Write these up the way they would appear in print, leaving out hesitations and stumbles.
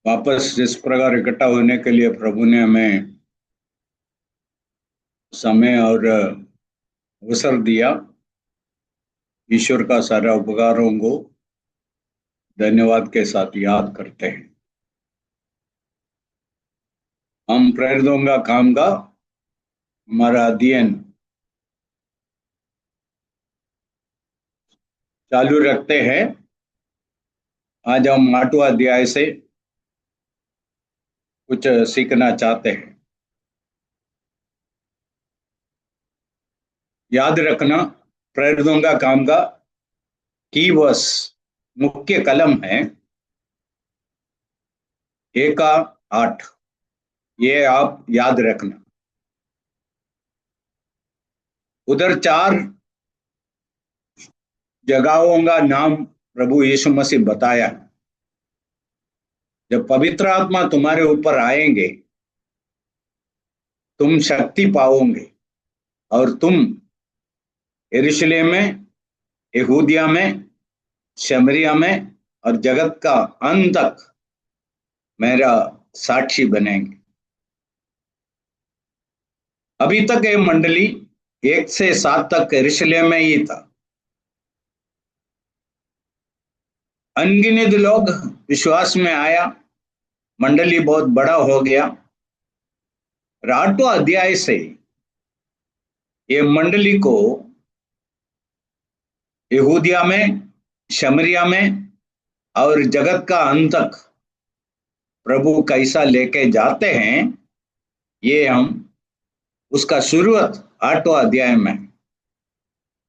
वापस इस प्रकार इकट्ठा होने के लिए प्रभु ने हमें समय और अवसर दिया। ईश्वर का सारा उपकारों को धन्यवाद के साथ याद करते हैं। हम प्रेरितों का काम का हमारा अध्ययन चालू रखते हैं। आज हम 8वां अध्याय से कुछ सीखना चाहते हैं। याद रखना, प्रेरितों का काम का की वर्स मुख्य कलम है 1:8। ये आप याद रखना। उधर 4 जगहों का नाम प्रभु यीशु मसीह बताया। जब पवित्र आत्मा तुम्हारे ऊपर आएंगे तुम शक्ति पाओगे और तुम यरूशलेम में, यहूदिया में, शमरिया में और जगत का अंत तक मेरा साक्षी बनेंगे। अभी तक ये मंडली 1 से 7 तक यरूशलेम में ही था। अनगिनत लोग विश्वास में आया, मंडली बहुत बड़ा हो गया। 8वां अध्याय से ये मंडली को यहूदिया में, शमरिया में और जगत का अंत तक प्रभु कैसा लेके जाते हैं, ये हम उसका शुरुआत 8वां अध्याय में।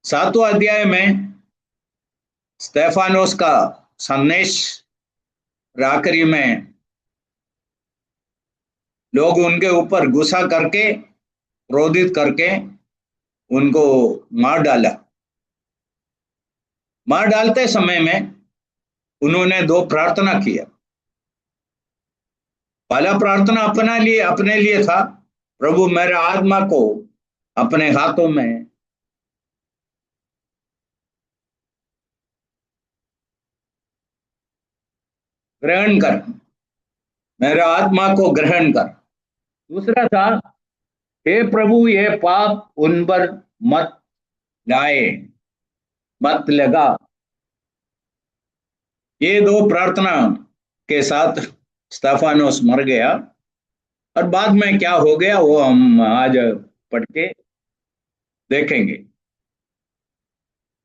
7वां अध्याय में स्तेफानोस का संदेश, आखिरी में लोग उनके ऊपर गुस्सा करके, क्रोधित करके उनको मार डाला। मार डालते समय में उन्होंने 2 प्रार्थना किया। पहला प्रार्थना अपने लिए था, प्रभु मेरे आत्मा को अपने हाथों में ग्रहण कर, मेरे आत्मा को ग्रहण कर। दूसरा था, हे प्रभु ये पाप उन पर मत लाए, मत लगा। ये 2 प्रार्थना के साथ स्तेफानोस मर गया। और बाद में क्या हो गया वो हम आज पढ़ के देखेंगे।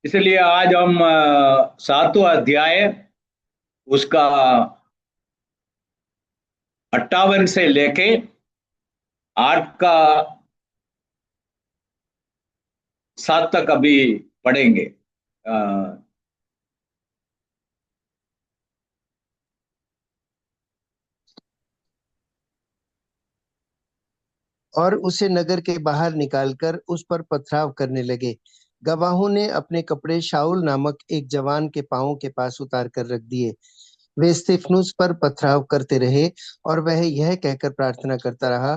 इसलिए आज हम 7वां अध्याय उसका 58 से लेके 8 का 7 तक अभी पढ़ेंगे। अ, और उसे नगर के बाहर निकालकर उस पर पथराव करने लगे। गवाहों ने अपने कपड़े शाऊल नामक एक जवान के पांवों के पास उतार कर रख दिए। वे स्तिफनुस पर पथराव करते रहे और वह यह कहकर प्रार्थना करता रहा,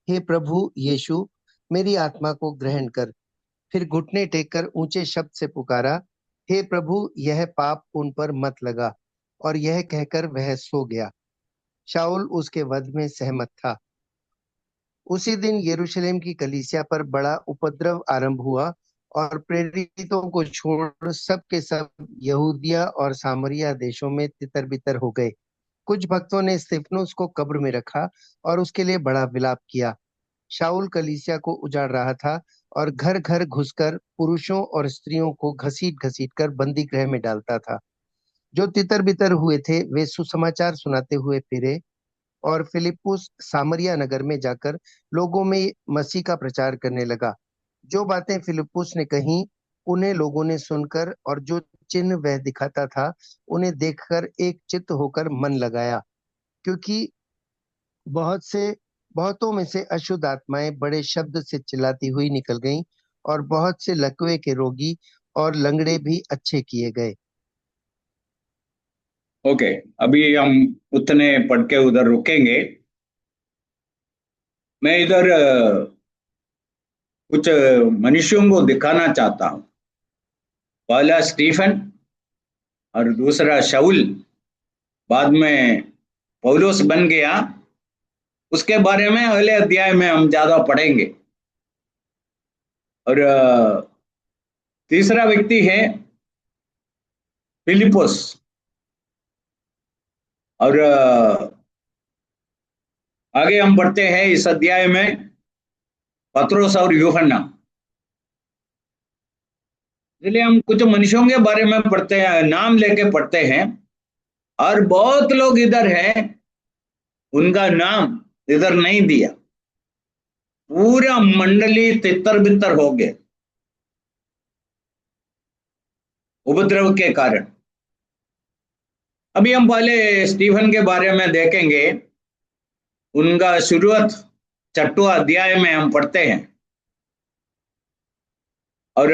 हे प्रभु यीशु, मेरी आत्मा को ग्रहण कर। फिर घुटने टेककर ऊंचे शब्द से पुकारा, हे प्रभु यह पाप उन पर मत लगा। और यह कहकर वह सो गया। शाऊल उसके वध में सहमत था। उसी दिन यरूशलेम की कलीसिया पर बड़ा उपद्रव आरंभ हुआ और प्रेरितों को छोड़ सब के सब यहूदिया और सामरिया देशों में तितर-बितर हो गए। कुछ भक्तों ने स्तिफनुस को कब्र में रखा और उसके लिए बड़ा विलाप किया। शाऊल कलीसिया को उजाड़ रहा था और घर घर घुसकर पुरुषों और स्त्रियों को घसीट घसीट कर बंदी गृह में डालता था। जो तितर बितर हुए थे वे सुसमाचार सुनाते हुए फिरे और फिलिप्पुस सामरिया नगर में जाकर लोगों में मसीह का प्रचार करने लगा। जो बातें फिलिप्पुस ने कही उन्हें लोगों ने सुनकर और जो चिन्ह वह दिखाता था उन्हें देखकर एक चित्त होकर मन लगाया, क्योंकि बहुतों में से अशुद्ध आत्माएं बड़े शब्द से चिल्लाती हुई निकल गईं और बहुत से लकवे के रोगी और लंगड़े भी अच्छे किए गए। ओके, अभी हम उतने पढ़ के उधर रुकेंगे। मैं इधर कुछ मनुष्यों को दिखाना चाहता हूँ। पहला स्टीफन और दूसरा शाऊल, बाद में पौलुस बन गया, उसके बारे में अगले अध्याय में हम ज्यादा पढ़ेंगे। और तीसरा व्यक्ति है फिलिपोस। और आगे हम बढ़ते हैं इस अध्याय में, पतरोस और यूहन्ना। इसलिए हम कुछ मनुष्यों के बारे में पढ़ते हैं, नाम लेके पढ़ते हैं। और बहुत लोग इधर हैं, उनका नाम इधर नहीं दिया। पूरा मंडली तितर बितर हो गए उपद्रव के कारण। अभी हम पहले स्टीफन के बारे में देखेंगे। उनका शुरुआत 6वां अध्याय में हम पढ़ते हैं। और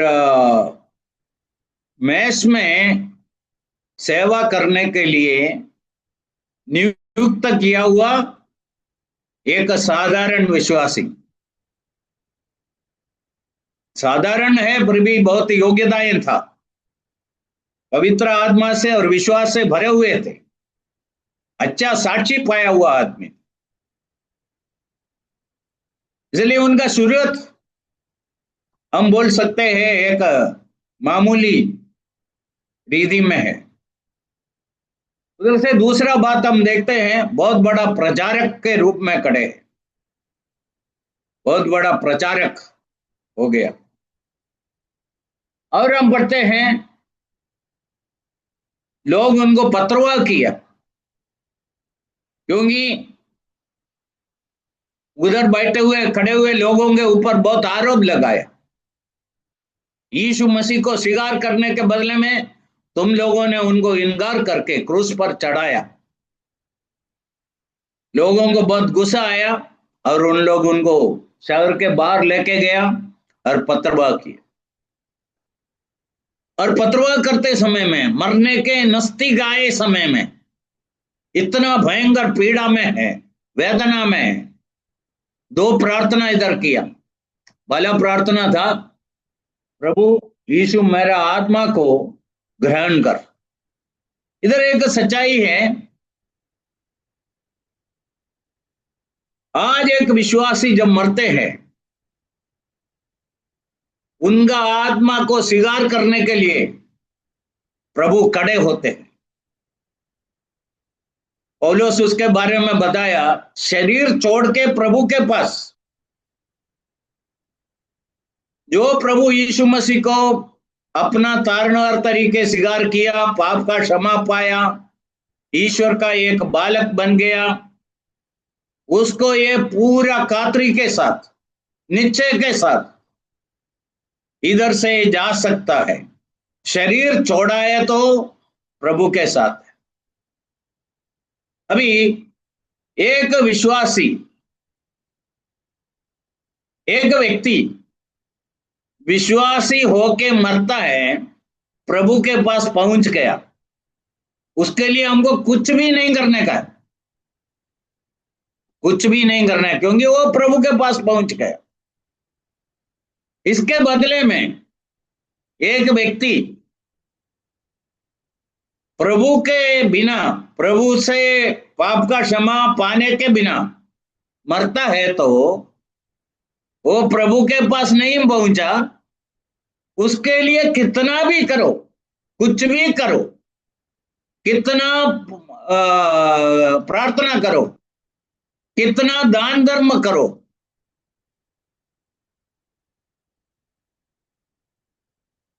मैस में सेवा करने के लिए नियुक्त किया हुआ एक साधारण विश्वासी, साधारण है पर भी बहुत योग्यताएं था, पवित्र आत्मा से और विश्वास से भरे हुए थे, अच्छा साक्षी पाया हुआ आदमी। इसलिए उनका शुरुआत हम बोल सकते हैं एक मामूली रीति में है। उधर से दूसरा बात हम देखते हैं, बहुत बड़ा प्रचारक के रूप में खड़े हैं, बहुत बड़ा प्रचारक हो गया। और हम पढ़ते हैं लोग उनको पत्रवा किया, क्योंकि उधर बैठे हुए खड़े हुए लोगों के ऊपर बहुत आरोप लगाया। यीशु मसीह को स्वीकार करने के बदले में तुम लोगों ने उनको इनकार करके क्रूस पर चढ़ाया। लोगों को बहुत गुस्सा आया और उन लोग उनको शहर के बाहर लेके गया और पत्रवा किया। और पत्रवा करते समय में, मरने के नजदीक आए समय में, इतना भयंकर पीड़ा में है, वेदना में है, दो प्रार्थना इधर किया। पहला प्रार्थना था, प्रभु यीशु मेरा आत्मा को ग्रहण कर। इधर एक सच्चाई है, आज एक विश्वासी जब मरते हैं, उनका आत्मा को स्वीकार करने के लिए प्रभु खड़े होते हैं। पौलुस उसके बारे में बताया, शरीर छोड़ के प्रभु के पास, जो प्रभु यीशु मसीह को अपना तारनहार तरीके स्वीकार किया, पाप का क्षमा पाया, ईश्वर का एक बालक बन गया, उसको ये पूरा खातरी के साथ, निश्चय के साथ इधर से जा सकता है। शरीर छोड़ा है तो प्रभु के साथ है। अभी एक विश्वासी, एक व्यक्ति विश्वासी होके मरता है, प्रभु के पास पहुंच गया, उसके लिए हमको कुछ भी नहीं करने का है, कुछ भी नहीं करना है, क्योंकि वो प्रभु के पास पहुंच गया। इसके बदले में एक व्यक्ति प्रभु के बिना, प्रभु से पाप का क्षमा पाने के बिना मरता है, तो वो प्रभु के पास नहीं पहुंचा। उसके लिए कितना भी करो, कुछ भी करो, कितना प्रार्थना करो, कितना दान धर्म करो,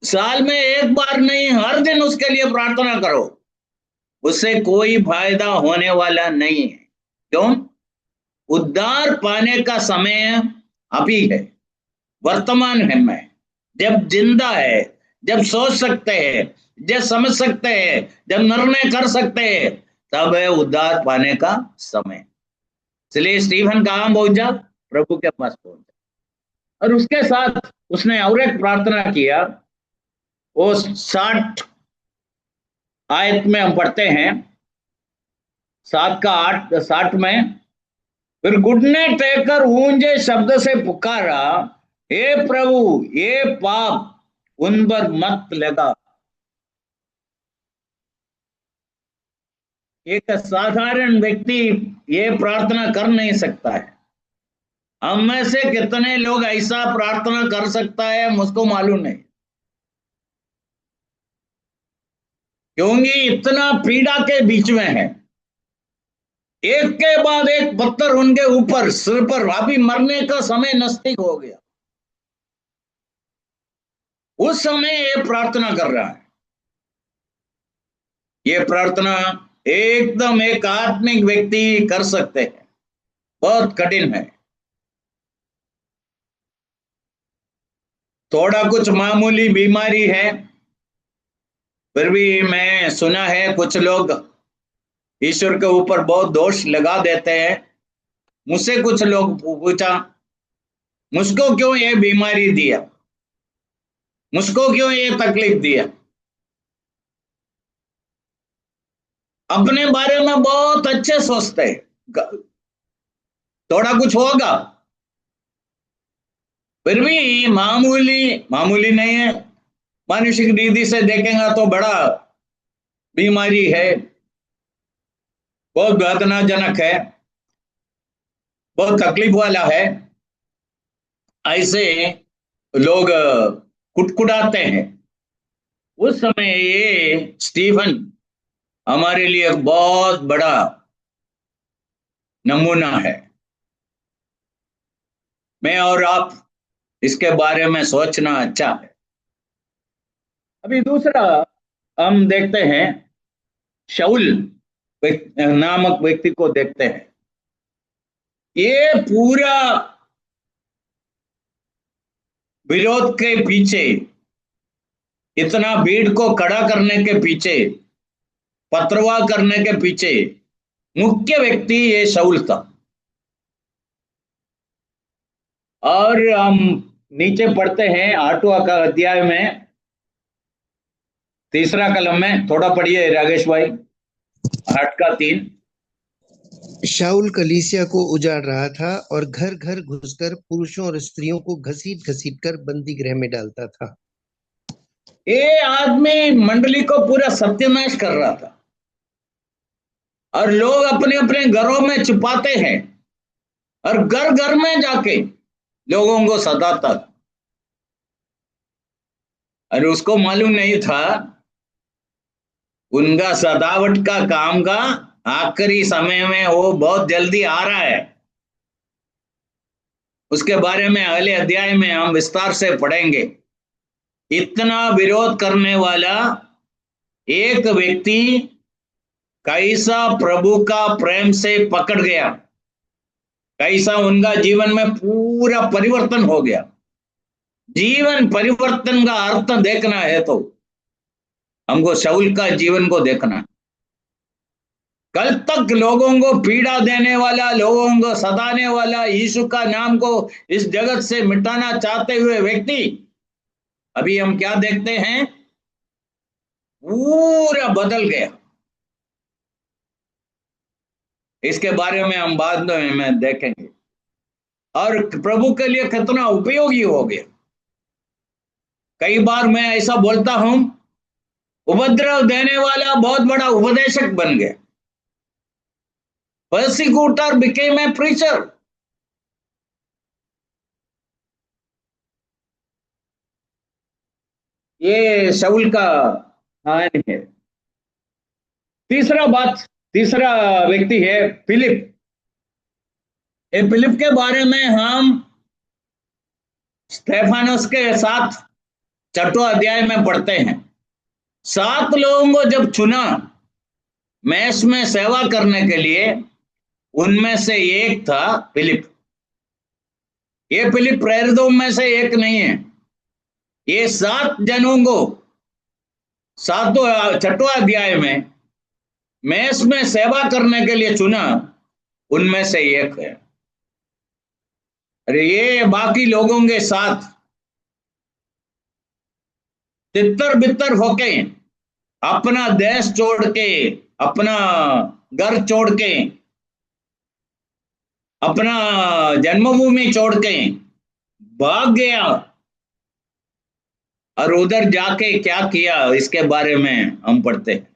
साल में एक बार नहीं, हर दिन उसके लिए प्रार्थना करो, उससे कोई फायदा होने वाला नहीं है। क्यों? उद्धार पाने का समय अभी है, वर्तमान है में, जब जिंदा है, जब सोच सकते हैं, जब समझ सकते हैं, जब निर्णय कर सकते हैं, तब है उद्धार पाने का समय। इसलिए स्टीफन कहां पहुंचा? प्रभु के पास पहुंचा। और उसके साथ उसने और एक प्रार्थना किया, वो 60 आयत में हम पढ़ते हैं, 7 का 8, 60 में, फिर घुटने टेककर ऊंचे शब्द से पुकारा, हे प्रभु ये पाप उन पर मत लगा। एक साधारण व्यक्ति ये प्रार्थना कर नहीं सकता है। हम में से कितने लोग ऐसा प्रार्थना कर सकता है मुझको मालूम नहीं, क्योंकि इतना पीड़ा के बीच में है। एक के बाद एक पत्थर उनके ऊपर सिर पर, अभी मरने का समय नजदीक हो गया। उस समय ये प्रार्थना कर रहा है। ये प्रार्थना एकदम एक आत्मिक व्यक्ति कर सकते हैं, बहुत कठिन है। थोड़ा कुछ मामूली बीमारी है, फिर भी मैं सुना है कुछ लोग ईश्वर के ऊपर बहुत दोष लगा देते हैं। मुझसे कुछ लोग पूछा, मुझको क्यों ये बीमारी दिया, मुझको क्यों ये तकलीफ दिया। अपने बारे में बहुत अच्छे सोचते हैं, थोड़ा कुछ होगा, फिर भी मामूली मामूली नहीं है, मानसिक रीति से देखेंगे तो बड़ा बीमारी है, बहुत वेदनाजनक है, बहुत तकलीफ वाला है। ऐसे लोग कुटकुटाते हैं। उस समय ये स्टीफन हमारे लिए एक बहुत बड़ा नमूना है। मैं और आप इसके बारे में सोचना अच्छा है। अभी दूसरा हम देखते हैं, शाऊल नामक व्यक्ति को देखते हैं। ये पूरा विरोध के पीछे, इतना भीड़ को खड़ा करने के पीछे, पत्रवाह करने के पीछे मुख्य व्यक्ति ये शाऊल था। और हम नीचे पढ़ते हैं 8वां का अध्याय में, 3रा कलम में, थोड़ा पढ़िए राजेश भाई, 8 का 3। शाऊल कलीसिया को उजाड़ रहा था और घर घर घुसकर पुरुषों और स्त्रियों को घसीट घसीट कर बंदी गृह में डालता था। ये आदमी मंडली को पूरा सत्यानाश कर रहा था, और लोग अपने अपने घरों में छुपाते हैं और घर घर में जाके लोगों को सताता था। और उसको मालूम नहीं था उनका सतावट का काम का आखिरी समय में वो बहुत जल्दी आ रहा है। उसके बारे में अगले अध्याय में हम विस्तार से पढ़ेंगे। इतना विरोध करने वाला एक व्यक्ति कैसा प्रभु का प्रेम से पकड़ गया, कैसा उनका जीवन में पूरा परिवर्तन हो गया। जीवन परिवर्तन का अर्थ देखना है तो हमको शाऊल का जीवन को देखना। कल तक लोगों को पीड़ा देने वाला, लोगों को सताने वाला, यीशु का नाम को इस जगत से मिटाना चाहते हुए व्यक्ति, अभी हम क्या देखते हैं, पूरा बदल गया। इसके बारे में हम बाद में देखेंगे। और प्रभु के लिए कितना उपयोगी हो गया। कई बार मैं ऐसा बोलता हूं, उपद्रव देने वाला बहुत बड़ा उपदेशक बन गया। Persecutor became a preacher. ये शाऊल का कहानी है। तीसरा व्यक्ति है फिलिप। ये फिलिप के बारे में हम स्टेफानस के साथ 6वां अध्याय में पढ़ते हैं। 7 लोगों को जब चुना मैस में सेवा करने के लिए, उनमें से एक था फिलिप। ये फिलिप प्रेरितों में से एक नहीं है। ये 7 जनों को 6वां अध्याय में मैस में सेवा करने के लिए चुना, उनमें से एक है। अरे ये बाकी लोगों के साथ तितर बितर होके, अपना देश छोड़ के, अपना घर छोड़ के, अपना जन्मभूमि छोड़ के भाग गया। और उधर जाके क्या किया, इसके बारे में हम पढ़ते हैं।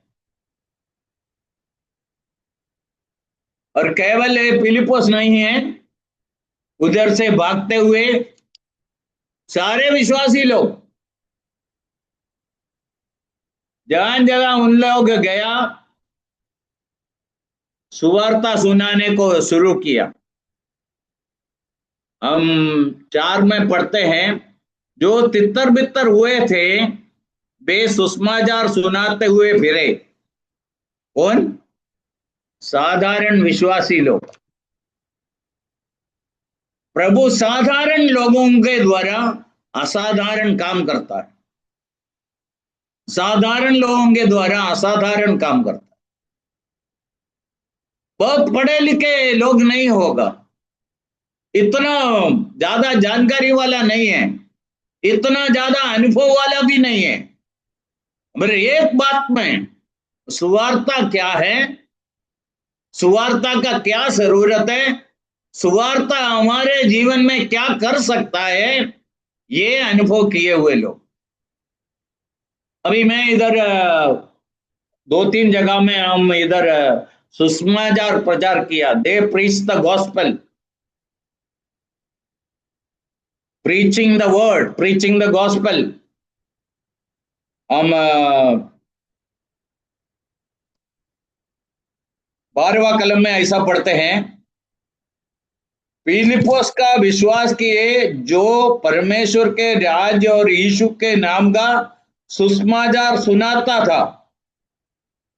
और केवल ये फिलिपोस नहीं है, उधर से भागते हुए सारे विश्वासी लोग, जहां जगह उन लोग गया, सुवार्ता सुनाने को शुरू किया। हम 4 में पढ़ते हैं, जो तितर बितर हुए थे वे सुसमाचार सुनाते हुए फिरे। कौन? साधारण विश्वासी लोग। प्रभु साधारण लोगों के द्वारा असाधारण काम करता है, साधारण लोगों के द्वारा असाधारण काम करता है। बहुत पढ़े लिखे लोग नहीं होगा, इतना ज्यादा जानकारी वाला नहीं है, इतना ज्यादा अनुभव वाला भी नहीं है, मगर एक बात में, सुवार्ता क्या है, सुवार्ता का क्या जरूरत है, सुवार्ता हमारे जीवन में क्या कर सकता है, ये अनुभव किए हुए लोग। अभी मैं इधर 2-3 जगह में हम इधर सुसमाचार प्रचार किया। They preach the gospel, preaching the word, preaching the gospel. हम 12वां कलम में ऐसा पढ़ते हैं, फिलिपोस का विश्वास किए जो परमेश्वर के राज्य और यीशु के नाम का सुसमाचार सुनाता था,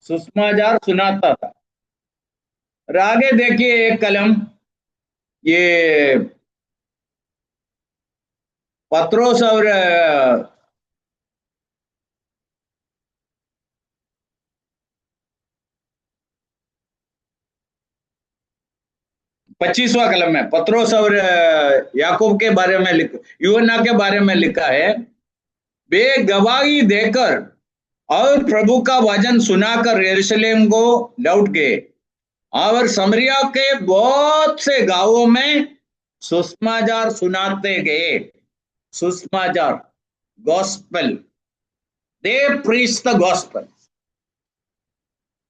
सुसमाचार सुनाता था। और आगे देखिए एक कलम, ये पत्रोस और 25वां कलम में पत्रोस और याकूब के बारे में यूहन्ना के बारे में लिखा है, वे गवाही देकर और प्रभु का वचन सुनाकर यरूशलेम को लौट गए और समरिया के बहुत से गांवों में सुसमाचार सुनाते गए। सुसमाचार, gospel, they preach the gospel.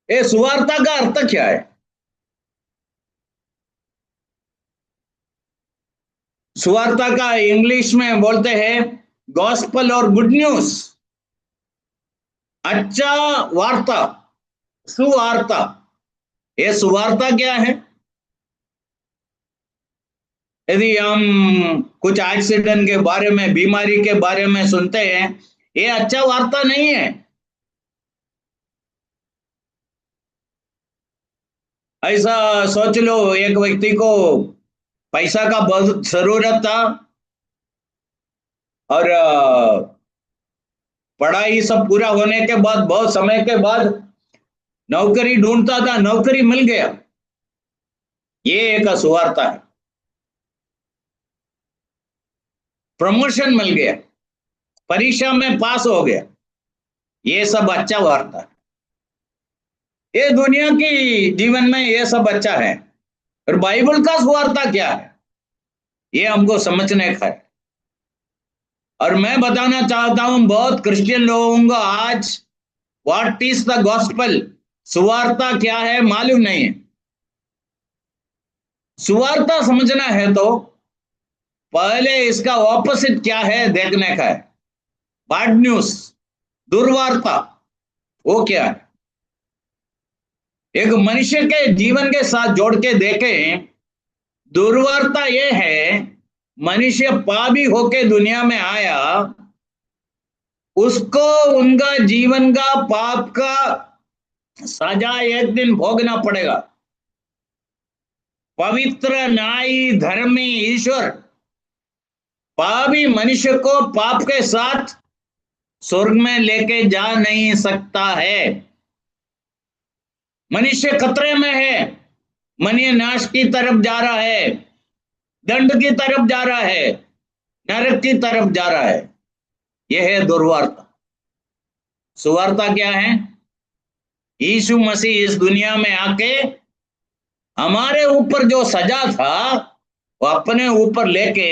ये सुवार्ता का अर्थ क्या है? सुवार्ता का इंग्लिश में बोलते हैं गॉस्पेल और गुड न्यूज, अच्छा वार्ता, सुवार्ता। ये सुवार्ता क्या है? यदि हम कुछ एक्सीडेंट के बारे में, बीमारी के बारे में सुनते हैं, ये अच्छा वार्ता नहीं है। ऐसा सोच लो, एक व्यक्ति को पैसा का बहुत जरूरत था और पढ़ाई सब पूरा होने के बाद, बहुत समय के बाद नौकरी ढूंढता था, नौकरी मिल गया, ये एक सुवार्ता है। प्रमोशन मिल गया, परीक्षा में पास हो गया, ये सब अच्छा वार्ता है। ये दुनिया की जीवन में ये सब अच्छा है, और बाइबल का सुवार्ता क्या है, ये हमको समझने का है। और मैं बताना चाहता हूं बहुत क्रिश्चियन लोगों को आज व्हाट इज द गॉस्पेल, सुवार्ता क्या है मालूम नहीं है। सुवार्ता समझना है तो पहले इसका ऑपोजिट क्या है देखने का है। बैड न्यूज, दुर्वार्ता, वो क्या है? एक मनुष्य के जीवन के साथ जोड़ के देखें, दुर्वार्ता ये है, मनुष्य पापी होके दुनिया में आया, उसको उनका जीवन का पाप का सजा एक दिन भोगना पड़ेगा। पवित्र, न्यायी, धर्मी ईश्वर पापी मनुष्य को पाप के साथ स्वर्ग में लेके जा नहीं सकता है। मनुष्य खतरे में है, मनुष्य नाश की तरफ जा रहा है, दंड की तरफ जा रहा है, नरक की तरफ जा रहा है। यह है दुर्वार्ता। सुवार्ता क्या है? यीशु मसीह इस दुनिया में आके हमारे ऊपर जो सजा था वो अपने ऊपर लेके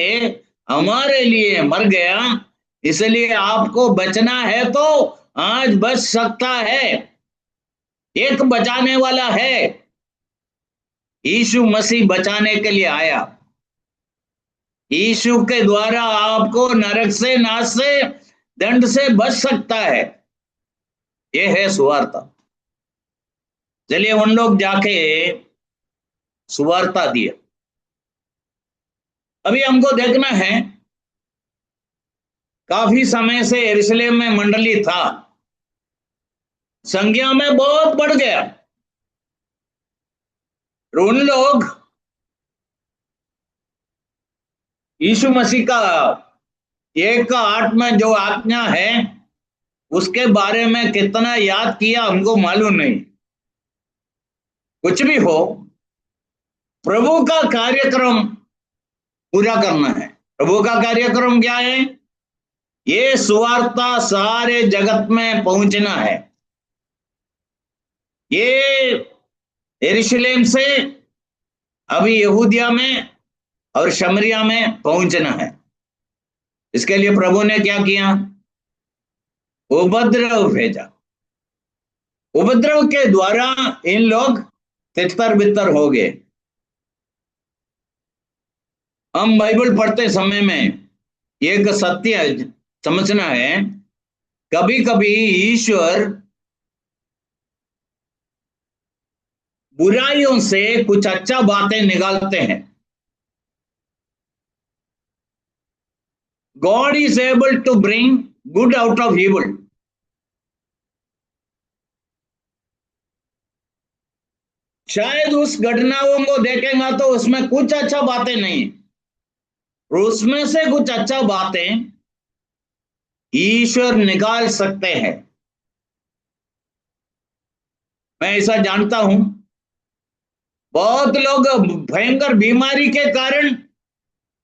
हमारे लिए मर गया। इसलिए आपको बचना है तो आज बच सकता है, एक बचाने वाला है। यीशु मसीह बचाने के लिए आया। यीशु के द्वारा आपको नरक से, नाश से, दंड से बच सकता है। ये है सुवार्ता। चलिए उन लोग जाके सुवार्ता दिया। अभी हमको देखना है, काफी समय से यरूशलेम में मंडली था, संख्या में बहुत बढ़ गया। उन लोग यीशु मसीह का 1:8 में जो आज्ञा है उसके बारे में कितना याद किया हमको मालूम नहीं। कुछ भी हो, प्रभु का कार्यक्रम पूरा करना है। प्रभु का कार्यक्रम क्या है? ये सुवार्ता सारे जगत में पहुंचना है। ये यरूशलेम से अभी यहूदिया में और शमरिया में पहुंचना है। इसके लिए प्रभु ने क्या किया? उपद्रव भेजा। उपद्रव के द्वारा इन लोग तितर बितर हो गए। हम बाइबल पढ़ते समय में एक सत्य समझना है, कभी कभी ईश्वर बुराइयों से कुछ अच्छा बातें निकालते हैं। God is able to bring good out of evil। शायद उस घटनाओं को देखेंगे तो उसमें कुछ अच्छा बातें नहीं, उसमें से कुछ अच्छा बातें ईश्वर निकाल सकते हैं। मैं ऐसा जानता हूं, बहुत लोग भयंकर बीमारी के कारण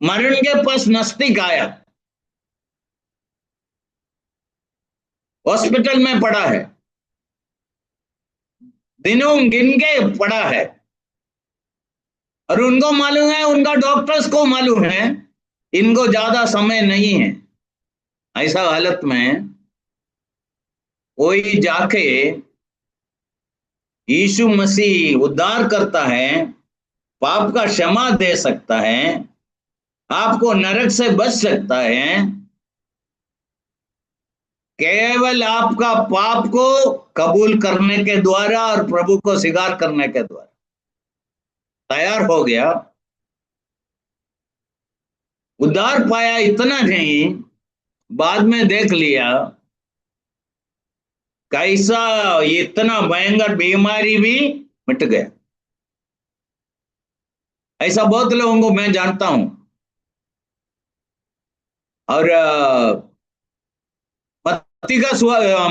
मरण के पास नजदीक आया, हॉस्पिटल में पड़ा है, दिनों गिन के पड़ा है, और उनको मालूम है, उनका डॉक्टर्स को मालूम है इनको ज्यादा समय नहीं है। ऐसा हालत में कोई जाके यीशु मसीह उद्धार करता है, पाप का क्षमा दे सकता है, आपको नरक से बच सकता है, केवल आपका पाप को कबूल करने के द्वारा और प्रभु को स्वीकार करने के द्वारा। तैयार हो गया, उद्धार पाया, इतना नहीं, बाद में देख लिया कैसा इतना भयंकर बीमारी भी मिट गया। ऐसा बहुत लोगों को मैं जानता हूं। और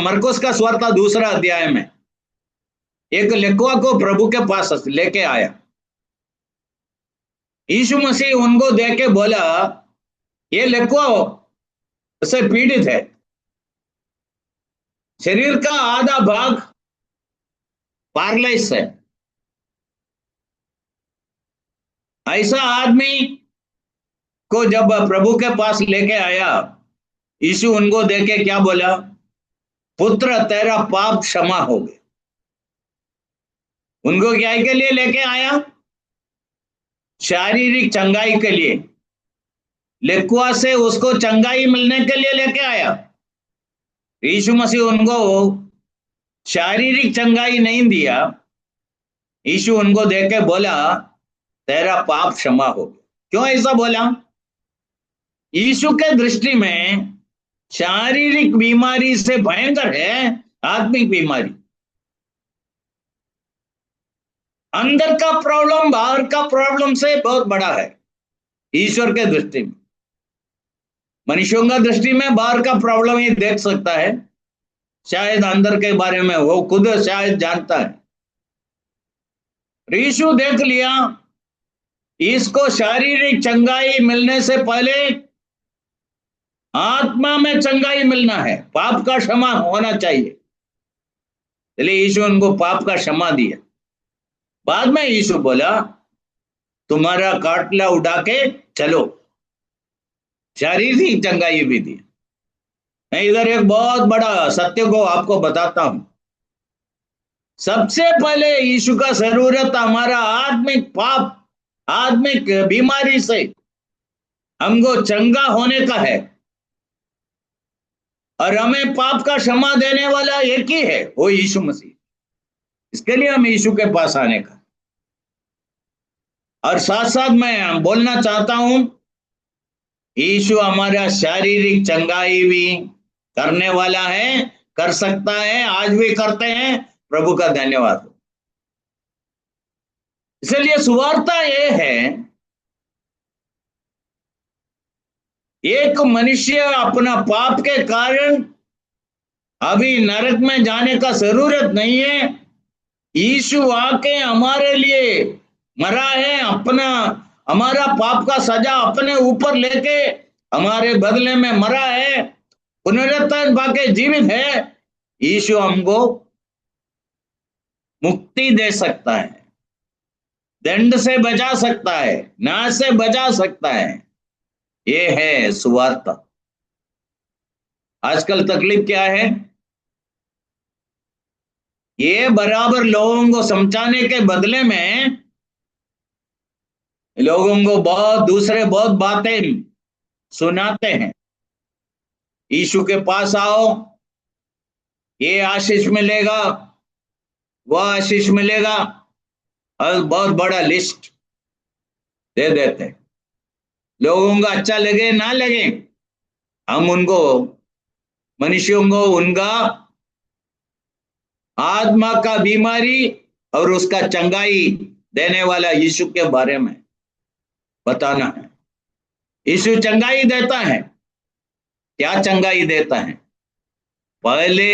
मरकुस का सुवार्ता 2 अध्याय में एक लेखवा को प्रभु के पास लेके आया। यीशु मसीह उनको देख के बोला, ये लेखवा से पीड़ित है, शरीर का आधा भाग पैरालाइज है। ऐसा आदमी को जब प्रभु के पास लेके आया, यीशु उनको देख के क्या बोला? पुत्र, तेरा पाप क्षमा हो गया। उनको क्या के लिए लेके आया? शारीरिक चंगाई के लिए। लेकुआ से उसको चंगाई मिलने के लिए लेके आया। यीशु मसीह उनको शारीरिक चंगाई नहीं दिया। यीशु उनको देख के बोला, तेरा पाप क्षमा हो गया। क्यों ऐसा बोला? यीशु के दृष्टि में शारीरिक बीमारी से भयंकर है आत्मिक बीमारी। अंदर का प्रॉब्लम बाहर का प्रॉब्लम से बहुत बड़ा है ईश्वर के दृष्टि में। मनुष्यों का दृष्टि में बाहर का प्रॉब्लम ही देख सकता है, शायद अंदर के बारे में वो खुद शायद जानता है। यीशु देख लिया, इसको शारीरिक चंगाई मिलने से पहले आत्मा में चंगाई मिलना है, पाप का क्षमा होना चाहिए। इसलिए यीशु उनको पाप का क्षमा दिया। बाद में यीशु बोला, तुम्हारा काटला उठा के चलो। शारीरिक चंगाई भी दी। मैं इधर एक बहुत बड़ा सत्य को आपको बताता हूं। सबसे पहले यीशु का जरूरत हमारा आत्मिक पाप, आत्मिक बीमारी से हमको चंगा होने का है। और हमें पाप का क्षमा देने वाला एक ही है, वो यीशु मसीह। इसके लिए हम यीशु के पास आने का। और साथ साथ मैं बोलना चाहता हूं, यीशु हमारा शारीरिक चंगाई भी करने वाला है, कर सकता है, आज भी करते हैं। प्रभु का धन्यवाद हो। इसलिए सुवार्ता ये है, एक मनुष्य अपना पाप के कारण अभी नरक में जाने का जरूरत नहीं है। यीशु आके हमारे लिए मरा है, अपना हमारा पाप का सजा अपने ऊपर लेके हमारे बदले में मरा है, पुनरुत्थान पाके जीवित है। यीशु हमको मुक्ति दे सकता है, दंड से बचा सकता है, नाश से बचा सकता है। ये है सुवार्ता। आजकल तकलीफ क्या है? ये बराबर लोगों को समझाने के बदले में लोगों को बहुत बातें सुनाते हैं। यीशु के पास आओ, ये आशीष मिलेगा, वह आशीष मिलेगा, और बहुत बड़ा लिस्ट दे देते हैं। लोगों को अच्छा लगे ना लगे, हम उनको, मनुष्यों को उनका आत्मा का बीमारी और उसका चंगाई देने वाला यीशु के बारे में बताना है। यीशु चंगाई देता है। क्या चंगाई देता है? पहले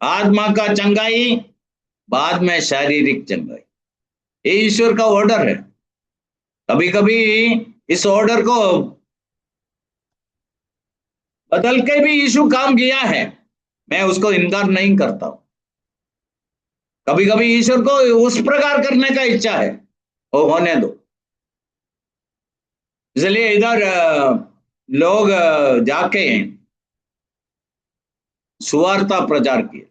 आत्मा का चंगाई, बाद में शारीरिक चंगाई। ये ईश्वर का ऑर्डर है। कभी कभी इस ऑर्डर को बदल के भी यीशु काम किया है, मैं उसको इनकार नहीं करता हूं। कभी कभी ईश्वर को उस प्रकार करने का इच्छा है, वो होने दो। इसलिए इधर लोग जाके सुवार्ता प्रचार किए।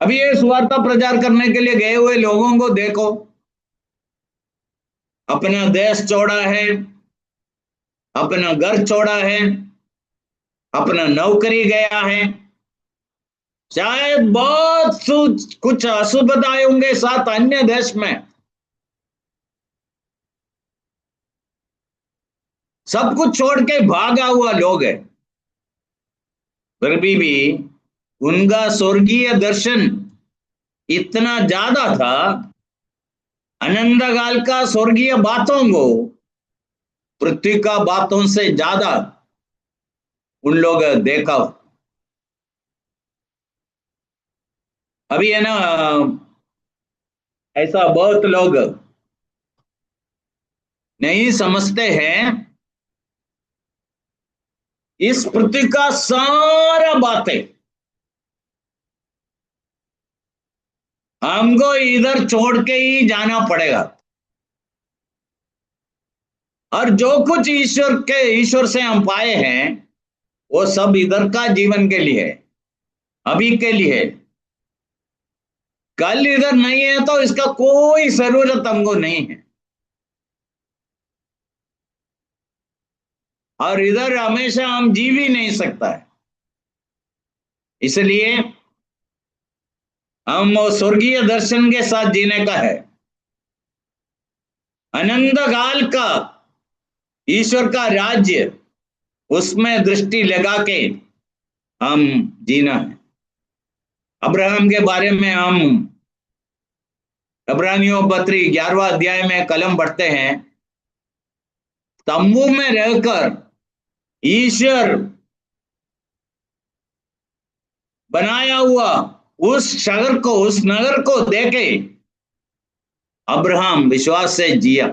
अभी ये सुवार्ता प्रचार करने के लिए गए हुए लोगों को देखो, अपना देश छोड़ा है, अपना घर छोड़ा है, अपना नौकरी गया है, शायद बहुत कुछ असुविधाएं होंगे साथ अन्य देश में, सब कुछ छोड़ के भागा हुआ लोग है। फिर भी उनका स्वर्गीय दर्शन इतना ज्यादा था, अनंत काल का स्वर्गीय बातों को पृथ्वी का बातों से ज्यादा उन लोग देखा। अभी है ना, ऐसा बहुत लोग नहीं समझते हैं, इस पृथ्वी का सारा बातें हमको इधर छोड़ के ही जाना पड़ेगा। और जो कुछ ईश्वर से हम पाए हैं, वो सब इधर का जीवन के लिए है, अभी के लिए है। कल इधर नहीं है तो इसका कोई जरूरत हमको नहीं है। और इधर हमेशा हम जी भी नहीं सकता है। इसलिए हम वो स्वर्गीय दर्शन के साथ जीने का है। अनंत काल का ईश्वर का राज्य, उसमें दृष्टि लगा के हम जीना है। अब्राहम के बारे में हम इब्रानियों पत्री 11वां अध्याय में कलम पढ़ते हैं, तंबू में रहकर ईश्वर बनाया हुआ उस शहर को, उस नगर को देखे अब्राहम विश्वास से जिया।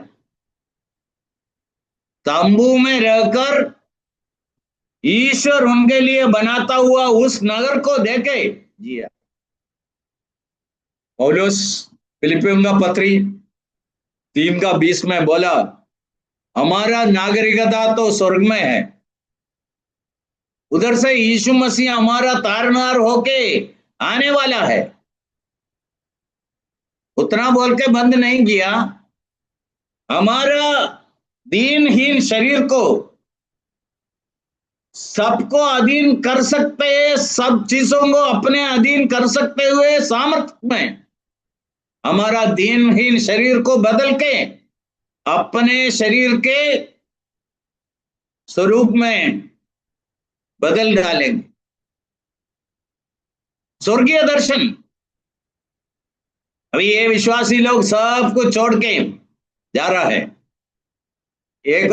तंबू में रहकर ईश्वर उनके लिए बनाता हुआ उस नगर को देखे जिया। पौलुस फिलिपियों का पत्री 3:20 में बोला, हमारा नागरिकता तो स्वर्ग में है, उधर से यीशु मसीह हमारा तारनार होके आने वाला है। उतना बोल के बंद नहीं किया। हमारा दीनहीन शरीर को सबको अधीन कर सकते हैं, सब चीजों को अपने अधीन कर सकते हुए सामर्थ्य में हमारा दीनहीन शरीर को बदल के अपने शरीर के स्वरूप में बदल डालेंगे। स्वर्गीय दर्शन। अभी ये विश्वासी लोग सब कुछ छोड़ के जा रहा है। एक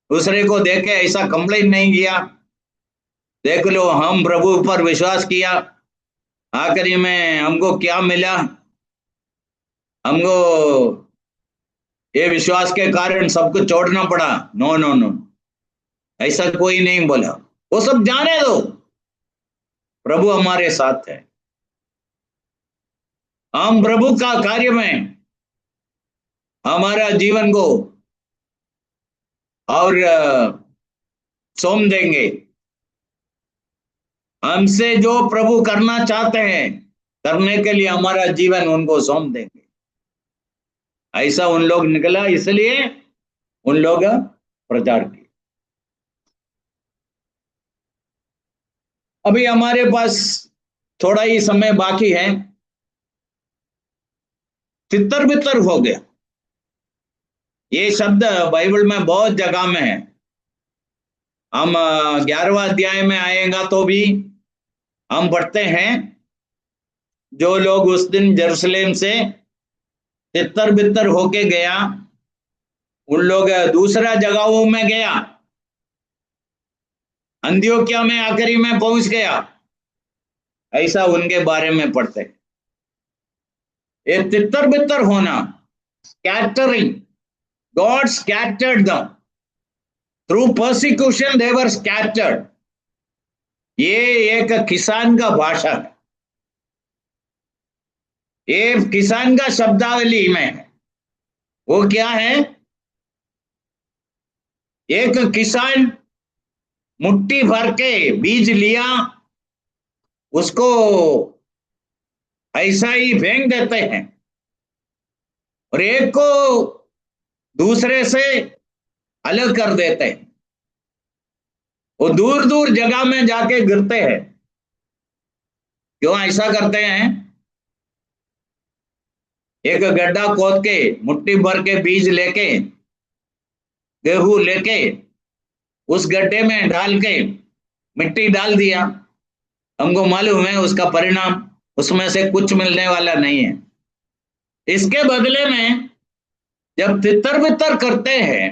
दूसरे को देख के ऐसा कंप्लेन नहीं किया, देख लो हम प्रभु पर विश्वास किया, आखिरी में हमको क्या मिला, हमको ये विश्वास के कारण सब कुछ छोड़ना पड़ा। नो नो नो, ऐसा कोई नहीं बोला। वो सब जाने दो, प्रभु हमारे साथ है। हम प्रभु का कार्य में हमारा जीवन को और सौंप देंगे। हमसे जो प्रभु करना चाहते हैं करने के लिए हमारा जीवन उनको सौंप देंगे। ऐसा उन लोग निकला, इसलिए उन लोग प्रचार किए। अभी हमारे पास थोड़ा ही समय बाकी है। तितर बितर हो गया, ये शब्द बाइबल में बहुत जगह में है। हम 11वां अध्याय में आएगा तो भी हम पढ़ते हैं, जो लोग उस दिन यरूशलेम से तितर बितर होके गया, उन लोग दूसरा जगहों में गया, अंत्योक्या में आखिरी में पहुंच गया, ऐसा उनके बारे में पढ़ते हैं। ये तितर बितर होना, scattering, God scattered them through persecution, they were scattered. ये एक किसान का भाषा है, ये किसान का शब्दावली में है। वो क्या है? एक किसान मुट्ठी भर के बीज लिया, उसको ऐसा ही फेंक देते हैं, और एक को दूसरे से अलग कर देते हैं। वो दूर दूर जगह में जाके गिरते हैं। क्यों ऐसा करते हैं? एक गड्ढा खोद के मुट्ठी भर के बीज लेके, गेहूं लेके उस गड्ढे में डाल के मिट्टी डाल दिया, हमको मालूम है उसका परिणाम उसमें से कुछ मिलने वाला नहीं है। इसके बदले में जब तितर बितर करते हैं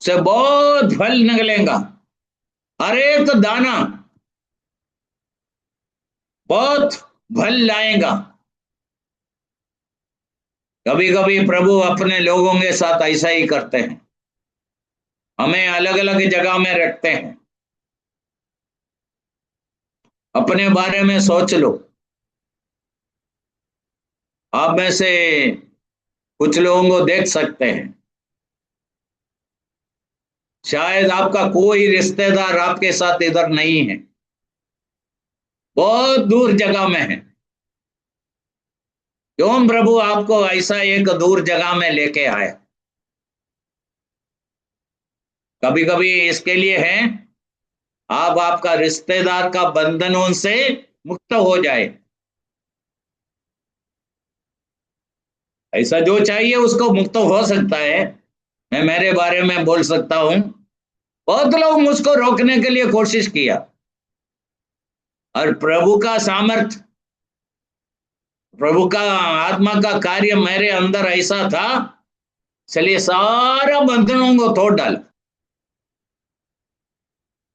से बहुत फल निकलेगा, हर एक दाना बहुत फल लाएगा। कभी कभी प्रभु अपने लोगों के साथ ऐसा ही करते हैं, हमें अलग अलग जगह में रखते हैं। अपने बारे में सोच लो, आप में से कुछ लोगों को देख सकते हैं, शायद आपका कोई रिश्तेदार आपके साथ इधर नहीं है, बहुत दूर जगह में है। क्यों प्रभु आपको ऐसा एक दूर जगह में लेके आया? कभी कभी इसके लिए है आप आपका रिश्तेदार का बंधनों से मुक्त हो जाए। ऐसा जो चाहिए उसको मुक्त हो सकता है। मैं मेरे बारे में बोल सकता हूं, बहुत लोग मुझको रोकने के लिए कोशिश किया, और प्रभु का सामर्थ, प्रभु का आत्मा का कार्य मेरे अंदर ऐसा था, चलिए सारा बंधनों को तोड़ डाला।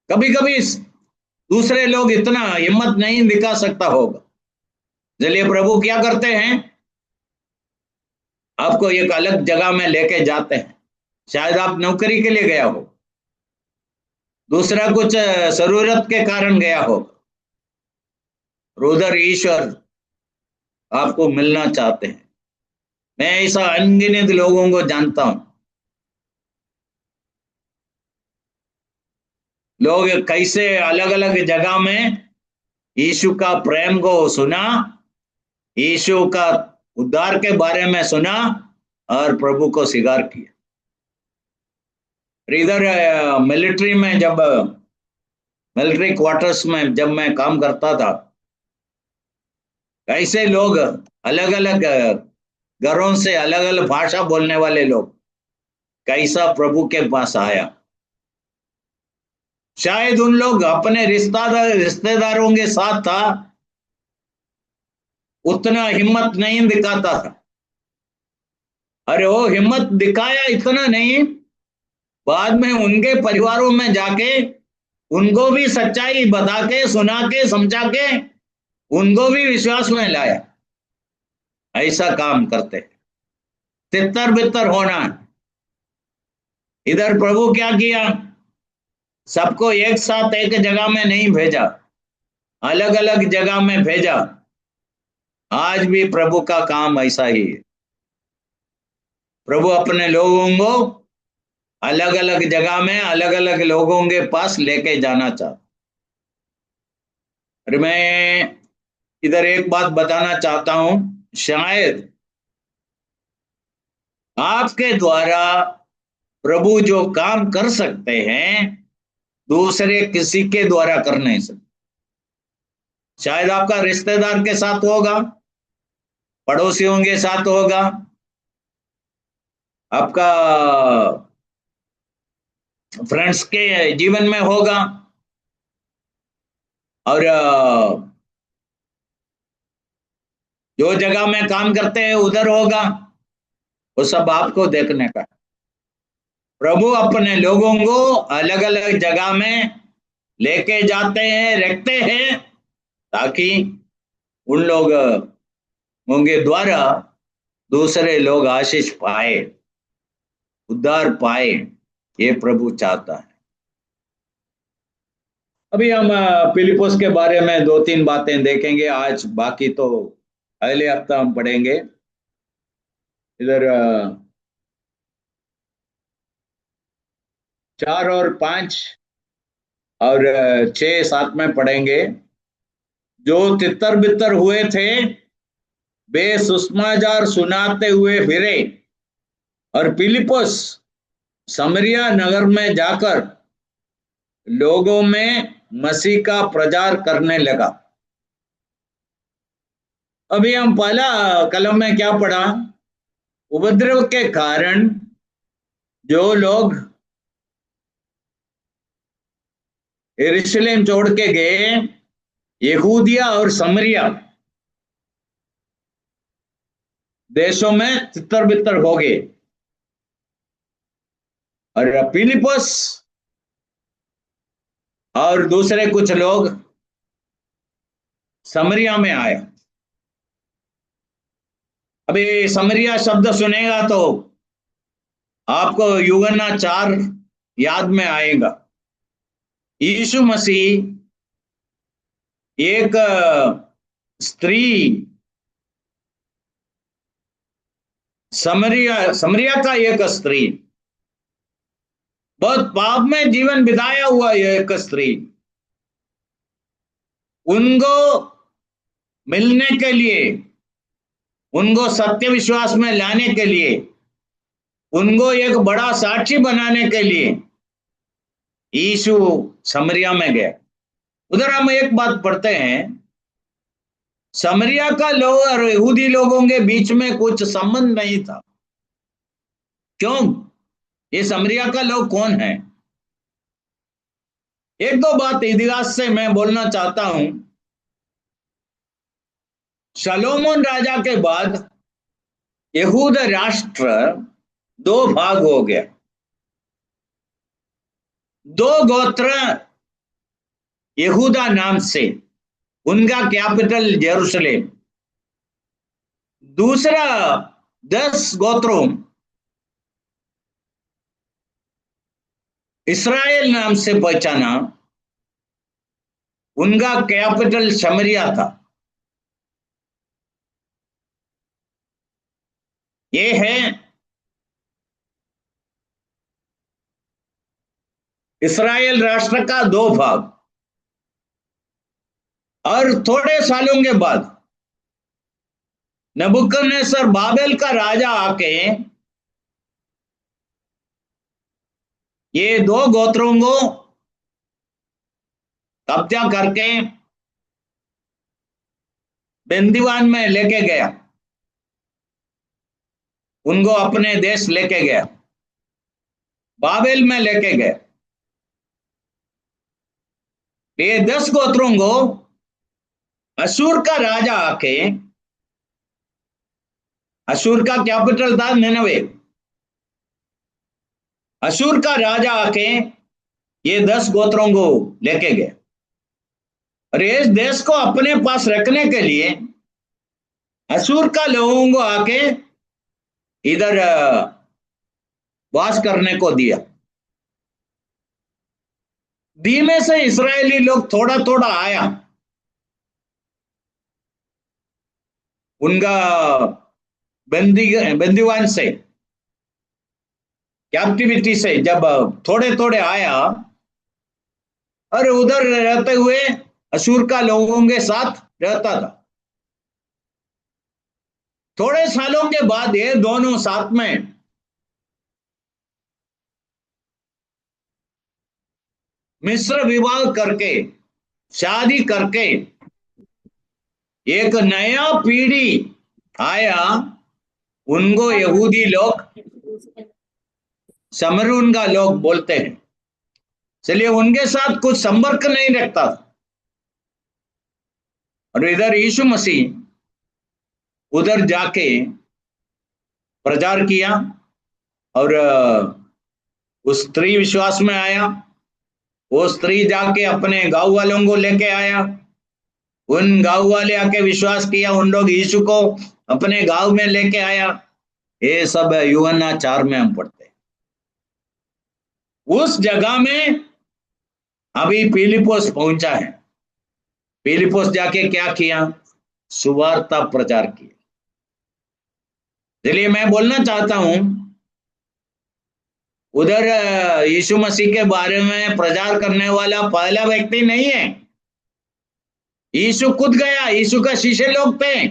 कभी कभी दूसरे लोग इतना हिम्मत नहीं दिखा सकता होगा, चलिए प्रभु क्या करते हैं, आपको एक अलग जगह में लेके जाते हैं। शायद आप नौकरी के लिए गया हो, दूसरा कुछ जरूरत के कारण गया हो, उधर ईश्वर आपको मिलना चाहते हैं। मैं ऐसा अनगिनत लोगों को जानता हूं, लोग कैसे अलग अलग जगह में यीशु का प्रेम को सुना यीशु का उद्धार के बारे में सुना और प्रभु को स्वीकार किया। इधर मिलिट्री में, जब मिलिट्री क्वार्टर्स में जब मैं काम करता था, ऐसे लोग अलग अलग घरों से, अलग अलग भाषा बोलने वाले लोग कैसा प्रभु के पास आया। शायद उन लोग अपने रिश्तेदारों के साथ था, उतना हिम्मत नहीं दिखाता था। अरे वो हिम्मत दिखाया इतना नहीं, बाद में उनके परिवारों में जाके उनको भी सच्चाई बता के, सुना के, समझा के उनको भी विश्वास में लाया। ऐसा काम करते, तितर बितर होना। इधर प्रभु क्या किया, सबको एक साथ एक जगह में नहीं भेजा, अलग अलग जगह में भेजा। आज भी प्रभु का काम ऐसा ही है। प्रभु अपने लोगों को अलग अलग जगह में, अलग अलग लोगों के पास लेके जाना चाहता। और मैं इधर एक बात बताना चाहता हूं, शायद आपके द्वारा प्रभु जो काम कर सकते हैं, दूसरे किसी के द्वारा कर नहीं सकते। शायद आपका रिश्तेदार के साथ होगा, पड़ोसियों के साथ होगा, आपका फ्रेंड्स के जीवन में होगा, और जो जगह में काम करते हैं उधर होगा। वो सब आपको देखने का। प्रभु अपने लोगों को अलग अलग जगह में लेके जाते हैं, रखते हैं, ताकि उन लोगों के द्वारा दूसरे लोग आशीष पाए, उद्धार पाए। ये प्रभु चाहता है। अभी हम फिलिप्पुस के बारे में दो तीन बातें देखेंगे आज, बाकी तो अगले हफ्ता हम पढ़ेंगे। इधर 4 और 5 और 6 7 में पढ़ेंगे। जो तितर बितर हुए थे वे सुसमाचार सुनाते हुए फिरे, और फिलिप्पुस समरिया नगर में जाकर लोगों में मसीह का प्रचार करने लगा। अभी हम पहला कलम में क्या पढ़ा, उपद्रव के कारण जो लोग यरूशलेम छोड़ के गए, यहूदिया और समरिया देशों में तितर बितर हो गए, और फिलिप्पुस और दूसरे कुछ लोग समरिया में आए। अभी समरिया शब्द सुनेगा तो आपको यूहन्ना 4 याद में आएगा। यीशु मसीह एक स्त्री, समरिया का एक स्त्री, बहुत पाप में जीवन बिताया हुआ एक स्त्री, उनको मिलने के लिए, उनको सत्य विश्वास में लाने के लिए, उनको एक बड़ा साक्षी बनाने के लिए यीशु समरिया में गया। उधर हम एक बात पढ़ते हैं, समरिया का लोग और यहूदी लोगों के बीच में कुछ संबंध नहीं था। क्यों? ये समरिया का लोग कौन है? एक दो बात इतिहास से मैं बोलना चाहता हूं। शलोमोन राजा के बाद यहूद राष्ट्र दो भाग हो गया। दो गोत्र यहूदा नाम से, उनका कैपिटल यरूशलेम। दूसरा 10 गोत्रों इस्राएल नाम से पहचाना, उनका कैपिटल शमरिया था। ये है इस्राएल राष्ट्र का दो भाग। और थोड़े सालों के बाद नबूकदनेस्सर बाबेल का राजा आके ये दो गोत्रों को कब्जा करके बंदीवान में लेके गया, उनको अपने देश लेके गया, बाबेल में लेके गया। ये 10 गोत्रों को अशूर का राजा आके, अशूर का कैपिटल था निनवे, अशूर का राजा आके ये 10 गोत्रों को लेके गए और इस देश को अपने पास रखने के लिए अशूर का लोगों को आके इधर वास करने को दिया। धीमे से इस्राएली लोग थोड़ा थोड़ा आया, उनका बंदीवान से, कैप्टिविटी से जब थोड़े थोड़े आया और उधर रहते हुए अशूर का लोगों के साथ रहता था। थोड़े सालों के बाद ये दोनों साथ में मिश्र विवाह करके, शादी करके एक नया पीढ़ी आया, उनको यहूदी लोग समरून का लोग बोलते हैं। चलिए उनके साथ कुछ संपर्क नहीं रखता था और इधर यीशु मसीह उधर जाके प्रचार किया और उस स्त्री विश्वास में आया। वो स्त्री जाके अपने गांव वालों को लेके आया, उन गांव वाले आके विश्वास किया, उन लोग यीशु को अपने गांव में लेके आया। ये सब यूहन्ना 4 में हम पढ़ते हैं। उस जगह में अभी फिलिप्पुस पहुंचा है। फिलिप्पुस जाके क्या किया? सुवार्ता प्रचार किया। इसलिए मैं बोलना चाहता हूं, उधर यीशु मसीह के बारे में प्रचार करने वाला पहला व्यक्ति नहीं है। यीशु खुद गया, यीशु का शिष्य लोग थे।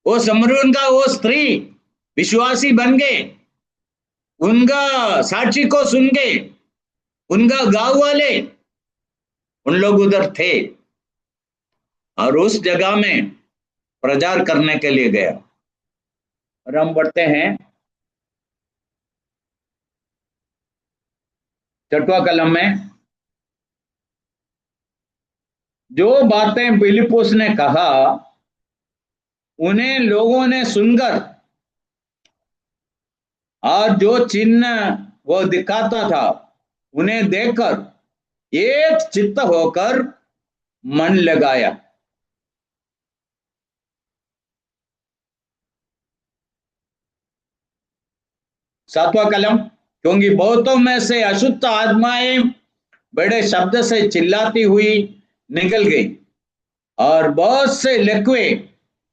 वो समरून का वो स्त्री विश्वासी बन गए, उनका साक्षी को सुन के उनका गांव वाले उन लोग उधर थे और उस जगह में प्रचार करने के लिए गया। और हम बढ़ते हैं 6वां कलम में। जो बातें फिलिप्पुस ने कहा उन्हें लोगों ने सुनकर और जो चिन्ह वो दिखाता था उन्हें देखकर एक चित्त होकर मन लगाया। सातवां कलम। क्योंकि बहुतों में से अशुद्ध आत्माएं बड़े शब्द से चिल्लाती हुई निकल गई और बहुत से लकवे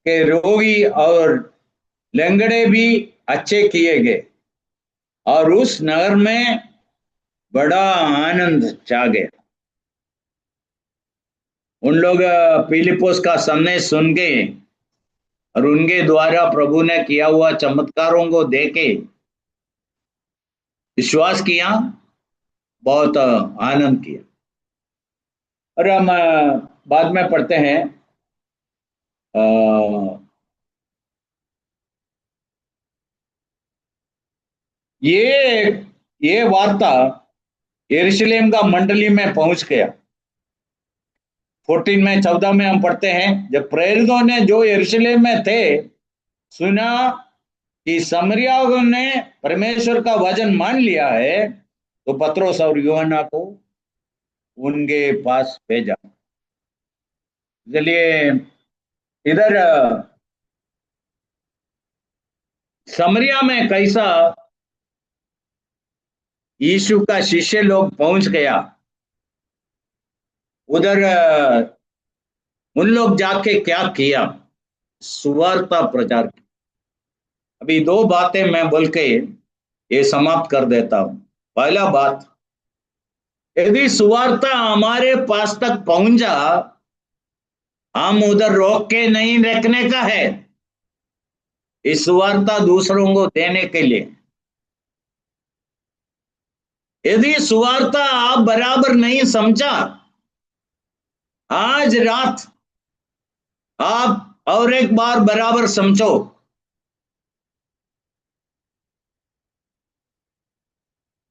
के रोगी और लंगड़े भी अच्छे किए गए और उस नगर में बड़ा आनंद छा गया। उन लोग फिलिप्पुस का संदेश सुन के और उनके द्वारा प्रभु ने किया हुआ चमत्कारों को देखे विश्वास किया, बहुत आनंद किया। और हम बाद में पढ़ते हैं ये वार्ता यरूशलेम का मंडली में पहुंच गया। 14 में 14 में हम पढ़ते हैं, जब प्रेरितों ने जो यरूशलेम में थे सुना कि समरियाओं ने परमेश्वर का वचन मान लिया है तो पतरस और यूहन्ना को उनके पास भेजा। चलिए इधर समरिया में कैसा यीशु का शिष्य लोग पहुंच गया, उधर उन लोग जाके क्या किया? सुवार्ता प्रचार किया। अभी 2 बातें मैं बोल के ये समाप्त कर देता हूं। पहला बात, यदि सुवार्ता हमारे पास तक पहुंचा हम उधर रोक के नहीं रखने का है, इस सुवार्ता दूसरों को देने के लिए। यदि सुवार्ता आप बराबर नहीं समझा, आज रात आप और एक बार बराबर समझो।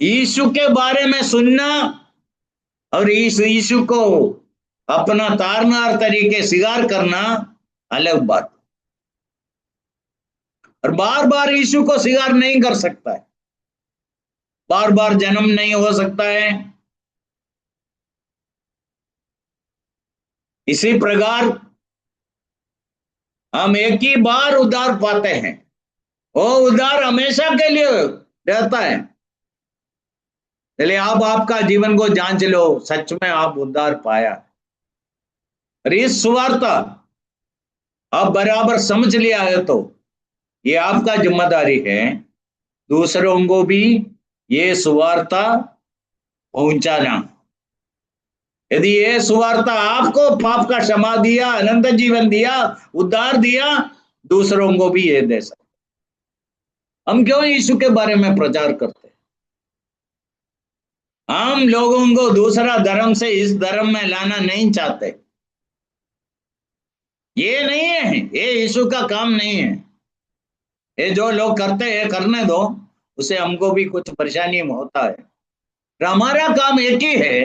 यीशु के बारे में सुनना और इस यीशु को अपना तारनार तरीके स्वीकार करना अलग बात। और बार बार यीशु को स्वीकार नहीं कर सकता है, बार बार जन्म नहीं हो सकता है। इसी प्रकार हम एक ही बार उद्धार पाते हैं, वो उद्धार हमेशा के लिए रहता है। चलिए आप आपका जीवन को जांच लो, सच में आप उद्धार पाया? और इस सुवार्ता आप बराबर समझ लिया है तो ये आपका जिम्मेदारी है दूसरों को भी ये सुवार्ता पहुंचाना। यदि ये सुवार्ता आपको पाप का क्षमा दिया, अनंत जीवन दिया, उद्धार दिया, दूसरों को भी ये दे सकते। हम क्यों यीशु के बारे में प्रचार करते? हम लोगों को दूसरा धर्म से इस धर्म में लाना नहीं चाहते। ये नहीं है, ये यीशु का काम नहीं है। ये जो लोग करते हैं करने दो, उसे हमको भी कुछ परेशानी होता है। हमारा काम एक ही है,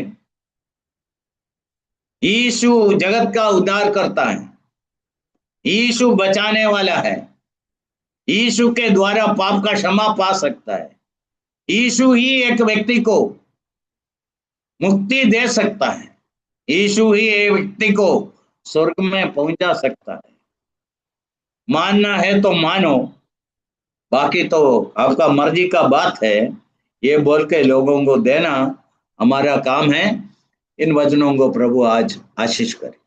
यीशु जगत का उद्धार करता है, यीशु बचाने वाला है, यीशु के द्वारा पाप का क्षमा पा सकता है, यीशु ही एक व्यक्ति को मुक्ति दे सकता है, यीशु ही एक व्यक्ति को स्वर्ग में पहुंचा सकता है। मानना है तो मानो, बाकी तो आपका मर्जी का बात है। ये बोल के लोगों को देना हमारा काम है। इन वचनों को प्रभु आज आशीष करे।